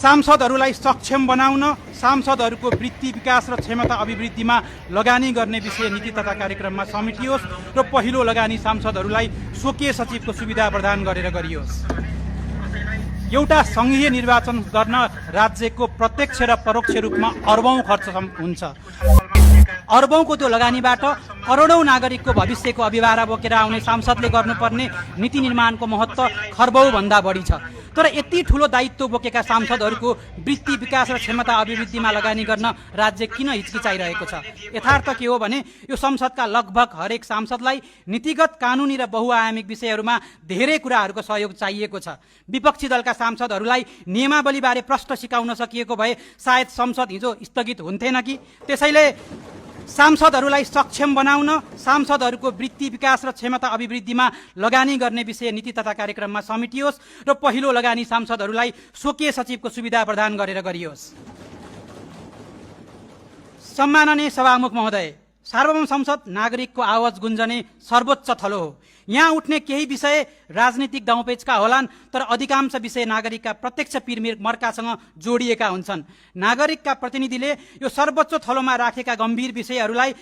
सांसदहरूलाई सक्षम बनाउन, सांसदहरूको वृत्ति विकास र क्षमता अभिवृद्धिमा लगानी गर्ने विषय नीति तथा कार्यक्रममा समेटियोस् र पहिलो लगानी सांसदहरूलाई स्वकीय सचिवको सुविधा प्रदान गरेर गरियोस्। एउटा सङ्घीय निर्वाचन गर्न राज्यको प्रत्यक्ष र परोक्ष रूपमा अर्बौं खर्च हुन्छ। अर्बौंको त्यो लगानीबाट करोडौं नागरिकको भविष्यको अभिभारा बोकेर आउने सांसदले गर्नुपर्ने नीति निर्माणको महत्त्व खर्बौं भन्दा बढी छ। तर यति ठुलो दायित्व बोकेका सांसदहरूको वृत्ति विकास र क्षमता अभिवृद्धिमा लगानी गर्न राज्य किन हिचकिचाइरहेको छ? यथार्थ के हो भने यो संसदका लगभग हरेक सांसदलाई नीतिगत, कानुनी र बहुआयामिक विषयहरूमा धेरै कुराहरूको सहयोग चाहिएको छ। विपक्षी दलका सांसदहरूलाई नियमावलीबारे प्रश्न सिकाउन सकिएको भए सायद संसद हिजो स्थगित हुन्थेन कि। त्यसैले सांसदहरूलाई सक्षम बनाउन, सांसदहरूको वृत्ति विकास र क्षमता अभिवृद्धिमा लगानी गर्ने विषय नीति तथा कार्यक्रममा समेटियोस् र पहिलो लगानी सांसदहरूलाई स्वकीय सचिवको सुविधा प्रदान गरेर गरियोस्। सम्माननीय सभामुख महोदय, सार्वभौम संसद नागरिकको आवाज गुन्जने सर्वोच्च थलो हो। यहाँ उठ्ने केही विषय राजनीतिक दाउपेचका होलान्, तर अधिकांश विषय नागरिकका प्रत्यक्ष पिरमिर मर्कासँग जोडिएका हुन्छन्। नागरिकका प्रतिनिधिले यो सर्वोच्च थलोमा राखेका गम्भीर विषयहरूलाई